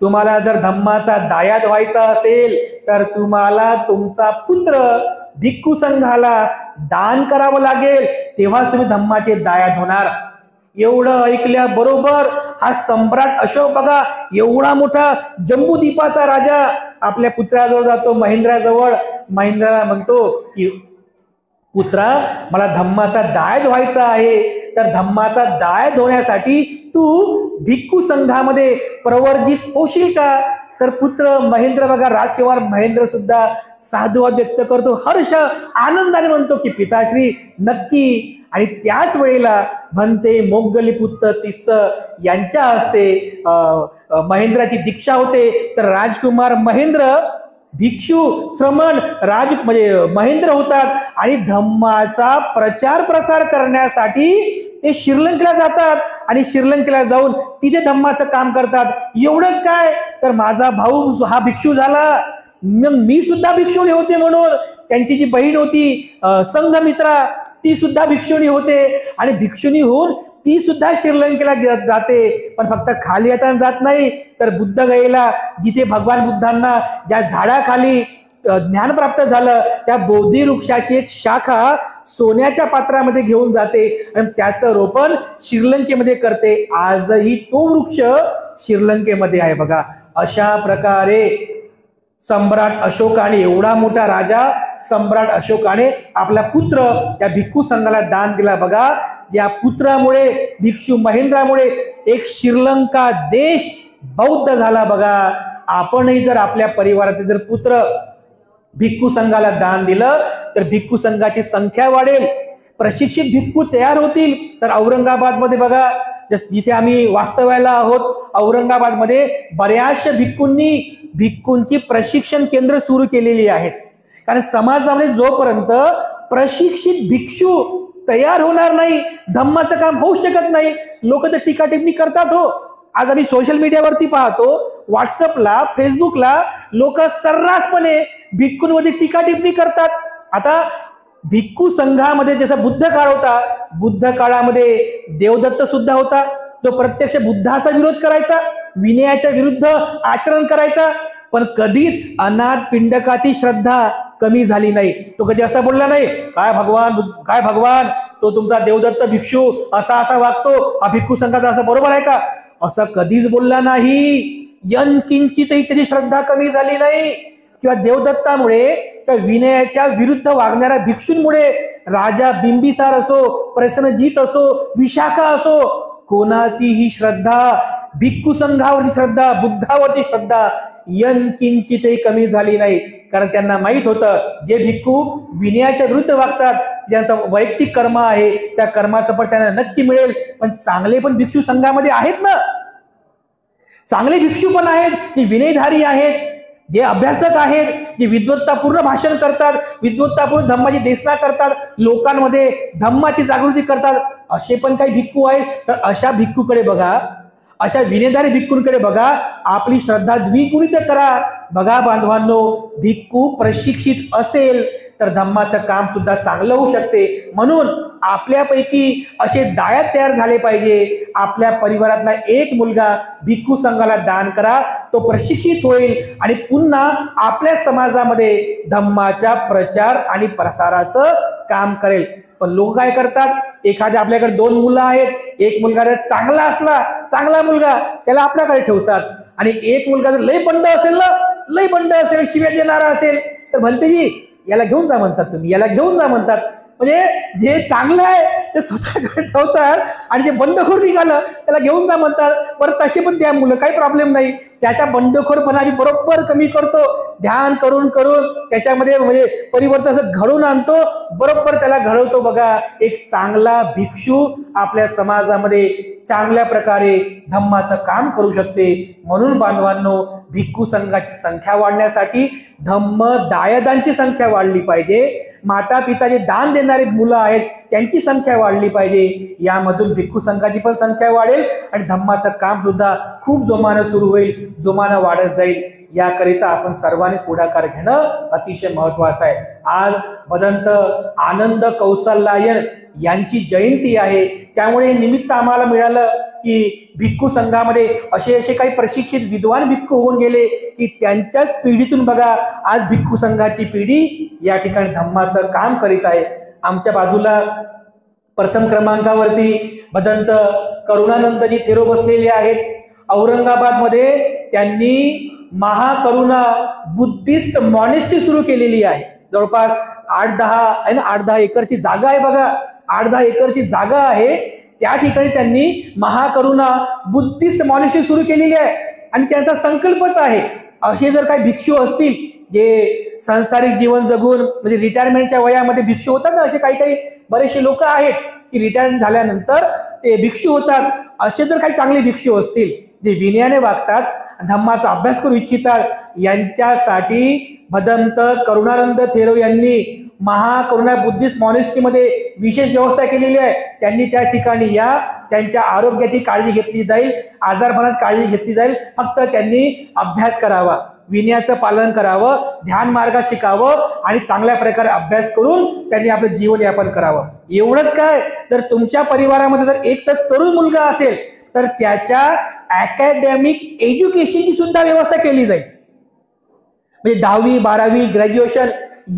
तुम्हाला जर धम्माचा दायाद व्हायचा असेल तर तुम्हाला तुमचा पुत्र भिक्खू संघाला दान करावं लागेल, तेव्हाच तुम्ही धम्माचे दायाद होणार. एवढं ऐकल्याबरोबर हा सम्राट अशोक बघा, एवढा मोठा जम्बूद्वीपाचा राजा आपल्या पुत्राजवळ जातो, महेंद्राजवळ. महेंद्राला म्हणतो की पुत्रा मला धम्माचा दायाद व्हायचा आहे, तर धम्माचा दायाद होण्यासाठी तू भिक्खू संघामध्ये प्रवर्जित होशील का? तर पुत्र महेंद्र बघा, राजकुमार महेंद्र सुद्धा साधुवाद व्यक्त करतो, हर्ष आनंदाने म्हणतो की पिताश्री नक्की. आणि त्याच वेळेला म्हणते मोगलीपुत्र तिस्स यांच्या हस्ते महेंद्राची दीक्षा होते. तर राजकुमार महेंद्र भिक्षू श्रमण राज म्हणजे महेंद्र होतात आणि धम्माचा प्रचार प्रसार करण्यासाठी ते श्रीलंकेला जातात आणि श्रीलंकेला जाऊन तिथे धम्माचं काम करतात. एवढंच काय, तर माझा भाऊ हा भिक्षू झाला, मग मी सुद्धा भिक्षुणी होते म्हणून त्यांची जी बहीण होती संघमित्रा ती सुद्धा भिक्षुणी होते आणि भिक्षुणी होऊन ती सुद्धा श्रीलंकेला जाते. पण फक्त खाली येताना जात नाही, तर बुद्धगयेला जिथे भगवान बुद्धांना ज्या झाडाखाली ज्ञान प्राप्त झालं त्या बोधी वृक्षाची एक शाखा सोन्याच्या पात्रामध्ये घेऊन जाते आणि त्याचं रोपण श्रीलंकेमध्ये करते. आजही तो वृक्ष श्रीलंकेमध्ये आहे बघा. अशा प्रकारे सम्राट अशोकाने, एवढा मोठा राजा सम्राट अशोकाने आपला पुत्र या भिक्खू संघाला दान दिला बघा. या पुत्रामुळे भिक्षू महेंद्रामुळे एक श्रीलंका देश बौद्ध झाला बघा. आपणही जर आपल्या परिवाराचे जर पुत्र भिक्खू संघाला दान दिलं तर भिक्खू संघाची संख्या वाढेल, प्रशिक्षित भिक्खू तयार होतील. तर औरंगाबादमध्ये बघा, जिथे आम्ही वास्तव्याला आहोत, औरंगाबादमध्ये बऱ्याचशा भिक्खूंची प्रशिक्षण केंद्र सुरू केलेली आहेत. कारण समाजामध्ये जोपर्यंत प्रशिक्षित भिक्षू तयार होणार नाही धम्माचं काम होऊ शकत नाही. लोक तर टीका टिप्पणी करतात हो. आज आम्ही सोशल मीडियावरती पाहतो, व्हॉट्सअपला फेसबुकला लोक सर्रासपणे भिक्खूंवरती टीका टिप्पणी करतात. आता भिक्खू संघामध्ये जसा बुद्ध काळ होता, बुद्ध काळामध्ये देवदत्त सुद्धा होता जो प्रत्यक्ष बुद्धाचा विरोध करायचा, विनयाच्या विरुद्ध आचरण करायचा. पण कधीच अनाथ पिंडकाची श्रद्धा कमी झाली नाही. तो कधी असा बोलला नाही काय भगवान तो तुमचा देवदत्त भिक्षू असा असा वागतो, हा भिक्खू संघाचा असं बरोबर आहे का, असं कधीच बोलला नाही. यंकिंचितही त्याची श्रद्धा कमी झाली नाही. किंवा देवदत्तामुळे त्या विनयाच्या विरुद्ध वागणाऱ्या भिक्षूंमुळे राजा बिंबिसार असो, प्रसन्नजीत असो, विशाखा असो, कोणाचीही श्रद्धा, भिक्खू संघावरची श्रद्धा, बुद्धावरची श्रद्धा यंकिंचितही कमी झाली नाही. कारण त्यांना माहित होतं जे भिक्खू विनयाच्या विरुद्ध वागतात ज्यांचं वैयक्तिक कर्म आहे त्या कर्माचं पण त्यांना नक्की मिळेल. पण चांगले पण भिक्षू संघामध्ये आहेत ना, चांगले भिक्षू पण आहेत जे विनयधारी आहेत, जे अभ्यासक आहेत, जे विद्वत्तापूर्ण भाषण करतात, विद्वत्तापूर्ण धम्माची देशना करतात, लोकांमध्ये धम्माची जागृती करतात, असे पण काही भिक्खू आहेत. तर अशा भिक्खूकडे बघा, अशा विनयधारी भिक्खूंकडे बघा, आपली श्रद्धा द्विगुणित करा. बघा बांधवांनो, भिक्खू प्रशिक्षित असेल तर धम्माचं काम सुद्धा चांगलं होऊ शकते. म्हणून आपल्यापैकी असे दायक तयार झाले पाहिजे. आपल्या परिवारातला एक मुलगा भिक्खू संघाला दान करा, तो प्रशिक्षित होईल आणि पुन्हा आपल्या समाजामध्ये धम्माच्या प्रचार आणि प्रसाराचं काम करेल. पण लोक काय करतात, एखाद्या आपल्याकडे दोन मुलं आहेत, एक मुलगा जर चांगला असला, चांगला मुलगा, त्याला आपल्याकडे ठेवतात आणि एक मुलगा जर लय बंड असेल ना, लय बंड असेल, शिव्या देणारा असेल, तर म्हणते जी याला घेऊन जा म्हणतात, तुम्ही याला घेऊन जा म्हणतात. म्हणजे जे चांगलं आहे ते स्वतःकडे ठेवतात आणि जे बंडखोर निघालं त्याला घेऊन जा म्हणतात. बरं तसे पण त्या मुलं काही प्रॉब्लेम नाही, त्याच्या बंडखोरपणा आम्ही बरोबर कमी करतो, ध्यान करून करून त्याच्यामध्ये म्हणजे परिवर्तन असं घडवून आणतो, बरोबर त्याला घडवतो. बघा, एक चांगला भिक्षू आपल्या समाजामध्ये चांगल्या प्रकारे धम्माचं काम करू शकते. म्हणून बांधवांनो, भिक्खू संघाची संख्या वाढण्यासाठी धम्म दायदांची संख्या वाढली पाहिजे. माता पिता जे दान देणारे मुलं आहेत त्यांची संख्या वाढली पाहिजे. यामधून भिक्खू संघाची पण संख्या वाढेल आणि धम्माचं काम सुद्धा खूप जोमानं सुरू होईल, जोमानं वाढत जाईल. याकरिता आपण सर्वांनीच पुढाकार घेणं अतिशय महत्वाचं आहे. आज भदंत आनंद कौसल्यायन यांची जयंती आहे, त्यामुळे निमित्त आम्हाला मिळालं की भिक्खू संघामध्ये असे काही प्रशिक्षित विद्वान भिक्खू होऊन गेले की त्यांच्याच पिढीतून बघा आज भिक्खू संघाची पिढी या ठिकाणी धम्माचं काम करीत आहे. आमच्या बाजूला प्रथम क्रमांकावरती भदंत करुणानंदजी थेरो बसलेले आहेत. औरंगाबादमध्ये त्यांनी महाकरुणा बुद्धिस्ट मॉनेस्ट्री सुरू केलेली आहे. जवळपास 8-10 एकरची जागा आहे बघा, 8-10 एकरची जागा आहे. त्या ठिकाणी त्यांनी महाकरुणा बुद्धिस्ट मॉनेस्ट्री सुरू केलेली आहे आणि त्यांचा संकल्पच आहे असे जर काही भिक्षू असतील जे सांसारिक जीवन जगून म्हणजे रिटायरमेंटच्या वयामध्ये भिक्षू होतात ना, असे काही काही बरेचसे लोक आहेत की रिटायरमेंट झाल्यानंतर ते भिक्षू होतात. असे जर काही चांगले भिक्षू असतील जे विनयाने वागतात, धम्माचा अभ्यास करू इच्छितात, यांच्यासाठी भदंत करुणानंद थेरो यांनी महाकरुणा बुद्धिस्ट मॉनेस्ट्रीमध्ये विशेष व्यवस्था केलेली आहे. त्यांनी त्या ठिकाणी या त्यांच्या आरोग्याची काळजी घेतली जाईल, आजारपणात काळजी घेतली जाईल. फक्त त्यांनी अभ्यास करावा, विनयाचं पालन करावं, ध्यान मार्गात शिकावं आणि चांगल्या प्रकारे अभ्यास करून त्यांनी आपलं जीवनयापन करावं. एवढंच काय, तर तुमच्या परिवारामध्ये जर एक तर तरुण मुलगा असेल तर त्याच्या अकॅडमिक एज्युकेशनची सुद्धा व्यवस्था केली जाईल. म्हणजे 10वी 12वी ग्रॅज्युएशन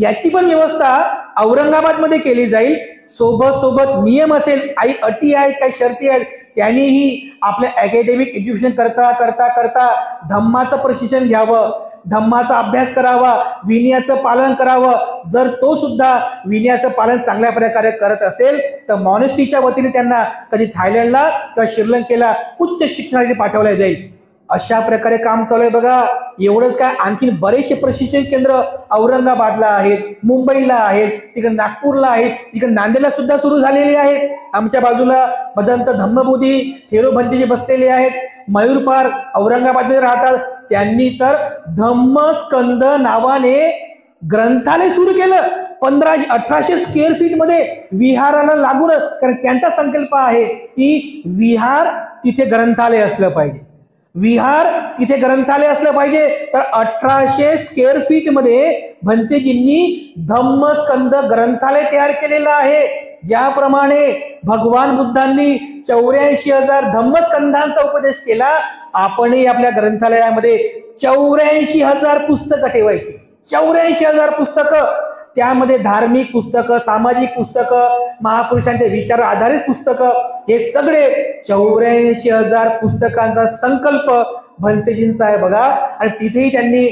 याची पण व्यवस्था औरंगाबादमध्ये केली जाईल. सोबत सोबत नियम असेल, काही अटी आहेत, काही शर्ती आहेत, त्यांनीही आपल्या अकॅडमिक एज्युकेशन करता करता करता धम्माचं प्रशिक्षण घ्यावं, धम्माचा अभ्यास करावा, विनयाचं पालन करावं. जर तो सुद्धा विनयाचं पालन चांगल्या प्रकारे करत असेल तर मॉनेस्ट्रीच्या वतीने त्यांना कधी थायलंडला किंवा श्रीलंकेला उच्च शिक्षणासाठी पाठवलं जाईल. अशा प्रकारे काम चालू आहे बघा. एवढंच काय, आणखीन बरेचसे प्रशिक्षण केंद्र औरंगाबादला आहेत, मुंबईला आहेत, तिकडे नागपूरला आहेत, तिकडे नांदेडला सुद्धा सुरू झालेले आहेत. आमच्या बाजूला भदंत धम्मबोधी थेरो भंतेजी बसलेले आहेत. मयूर पार्क औरंगाबादमध्ये राहतात, त्यांनी तर धम्मस्कंद नावाने ग्रंथालय सुरू केलं. 1800 स्क्वेअर फीट मध्ये विहाराला लागून, कारण त्यांचा संकल्प आहे की विहार तिथे ग्रंथालय असलं पाहिजे, विहार तिथे ग्रंथालय असलं पाहिजे. तर 1800 स्क्वेअर फीट मध्ये भंतेजींनी धम्मस्कंद ग्रंथालय तयार केलेलं आहे. ज्याप्रमाणे भगवान बुद्धांनी 84,000 धम्मस्कंधांचा उपदेश केला, आपणही आपल्या ग्रंथालयामध्ये 84,000 पुस्तकं ठेवायची. 84,000 पुस्तकं, त्यामध्ये धार्मिक पुस्तकं, सामाजिक पुस्तकं, महापुरुषांच्या विचार आधारित पुस्तकं, हे सगळे 84,000 पुस्तकांचा संकल्प भंतेजींचा आहे बघा. आणि तिथेही त्यांनी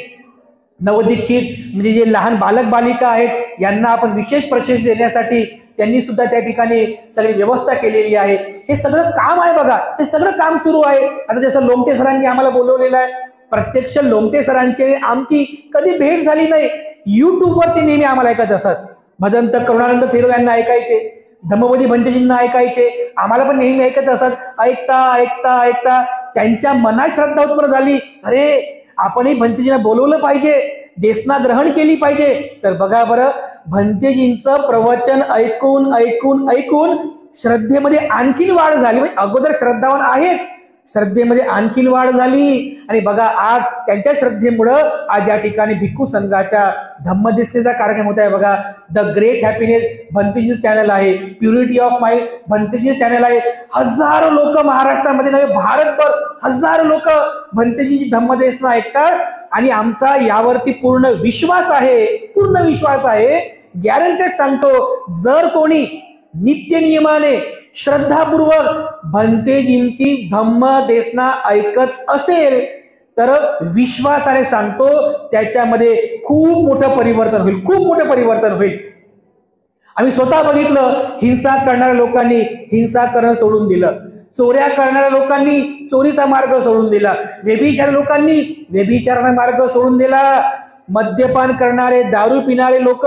नवदीक्षित म्हणजे जे लहान बालक बालिका आहेत यांना आपण विशेष प्रशिक्षण देण्यासाठी त्यांनी सुद्धा त्या ठिकाणी सगळी व्यवस्था केलेली आहे. हे सगळं काम आहे बघा, हे सगळं काम सुरू आहे. आता जसं लोमटे सरांनी आम्हाला बोलवलेलं आहे, प्रत्यक्ष लोमटे सरांची आमची कधी भेट झाली नाही. युट्यूबवर ते नेहमी आम्हाला ऐकत असत. भदंत करुणानंद थेरो यांना ऐकायचे, धम्मबोधी भंतेजींना ऐकायचे, आम्हाला पण नेहमी ऐकत असत. ऐकता ऐकता ऐकता त्यांच्या मनात श्रद्धा उत्पन्न झाली, अरे आपणही भंतेजींना बोलवलं पाहिजे, देशना ग्रहण केली पाहिजे. तर बघा बरं, भंतेजींचं प्रवचन ऐकून ऐकून ऐकून श्रद्धेमध्ये आणखीन वाढ झाली. म्हणजे अगोदर श्रद्धावान आहेत, श्रद्धेमध्ये आणखीन वाढ झाली. आणि बघा आज त्यांच्या श्रद्धेमुळं आज या ठिकाणी भिक्खू संघाच्या धम्मदेसनेचा कार्यक्रम होत आहे बघा. द ग्रेट हॅपीनेस भंतेजी चॅनल आहे, प्युरिटी ऑफ माइंड भंतेजी चॅनल आहे. हजारो लोक महाराष्ट्रामध्ये नव्हे भारतभर हजारो लोक भंतेजींची धम्मदेसना ऐकतात. आणि आमचा यावरती पूर्ण विश्वास आहे, पूर्ण विश्वास आहे. गॅरंटेड सांगतो, जर कोणी नित्य नियमाने श्रद्धापूर्वक भंतेजींची धम्मदेसना ऐकत असेल तर विश्वासाने सांगतो त्याच्यामध्ये खूप मोठं परिवर्तन होईल, खूप मोठं परिवर्तन होईल. आम्ही स्वतः बघितलं, हिंसा करणाऱ्या लोकांनी हिंसा करणं सोडून दिलं, चोऱ्या करणाऱ्या लोकांनी चोरीचा मार्ग सोडून दिला, व्यभिचार लोकांनी व्यभिचाराचा मार्ग सोडून दिला, मद्यपान करणारे दारू पिणारे लोक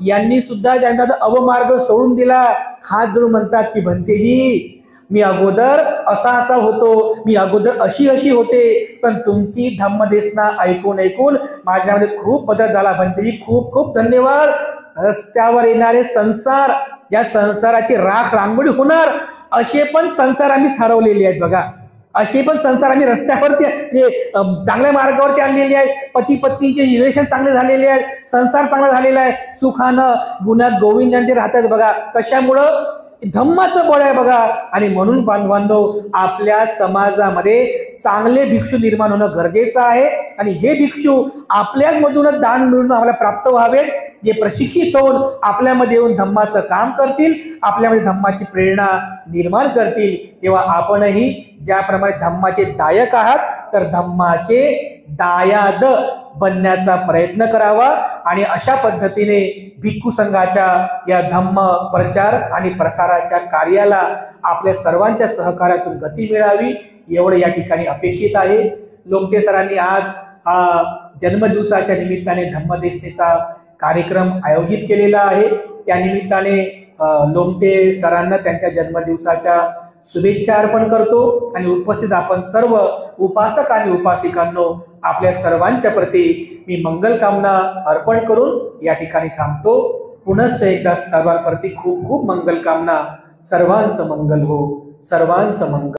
यांनी सुद्धा त्यांचा अवमार्ग सोडून दिला. हात जोडून म्हणतात की भंतेजी मी अगोदर असा असा होतो, मी अगोदर अशी अशी होते, पण तुमची धम्मदेसना ऐकून ऐकून माझ्यामध्ये खूप बदल झाला. भंतेजी खूप खूप धन्यवाद. रस्त्यावर येणारे संसार, या संसाराची राख रांगोळी होणार असे पण संसार आम्ही सारवलेले आहेत बघा. असे पण संसार आम्ही रस्त्यावरती चांगल्या मार्गावरती आणलेले आहेत. पती पत्नीचे रिलेशन चांगले झालेले आहेत, संसार चांगला झालेला आहे, सुखानं गुणात गोविंदांचे राहतात बघा. कशामुळं? धम्माचं बळ आहे बघा. आणि म्हणून बांधवांनो, आपल्या समाजामध्ये चांगले भिक्षू निर्माण होणं गरजेचं आहे. आणि हे भिक्षू आपल्याच मधूनच दान मिळून आम्हाला प्राप्त व्हावेत, जे प्रशिक्षित होऊन आपल्यामध्ये येऊन धम्माचं काम करतील, आपल्यामध्ये धम्माची प्रेरणा निर्माण करतील. तेव्हा आपणही ज्याप्रमाणे धम्माचे दायक आहात तर धम्माचे दायाद बनण्याचा प्रयत्न करावा. आणि अशा पद्धतीने भिक्खू संघाच्या या धम्म प्रचार आणि प्रसाराच्या कार्याला आपल्या सर्वांच्या सहकार्यातून गती मिळावी एवढं या ठिकाणी अपेक्षित आहे. लोमटे सरांनी आज हा जन्मदिवसाच्या निमित्ताने धम्मदेशनेचा कार्यक्रम आयोजित केलेला आहे। त्या निमित्ताने लोमटे सरांना त्यांच्या जन्मदिवसाच्या शुभेच्छा अर्पण करतो आणि उपस्थित आपण सर्व उपासक आणि उपासिकांनो आपल्या सर्वांच्या प्रती मी मंगल कामना अर्पण करून या ठिकाणी थांबतो। पुनश्च एकदा सर्वांप्रती खूप खूप मंगल कामना। सर्वांचं मंगल हो, सर्वांचं मंगल।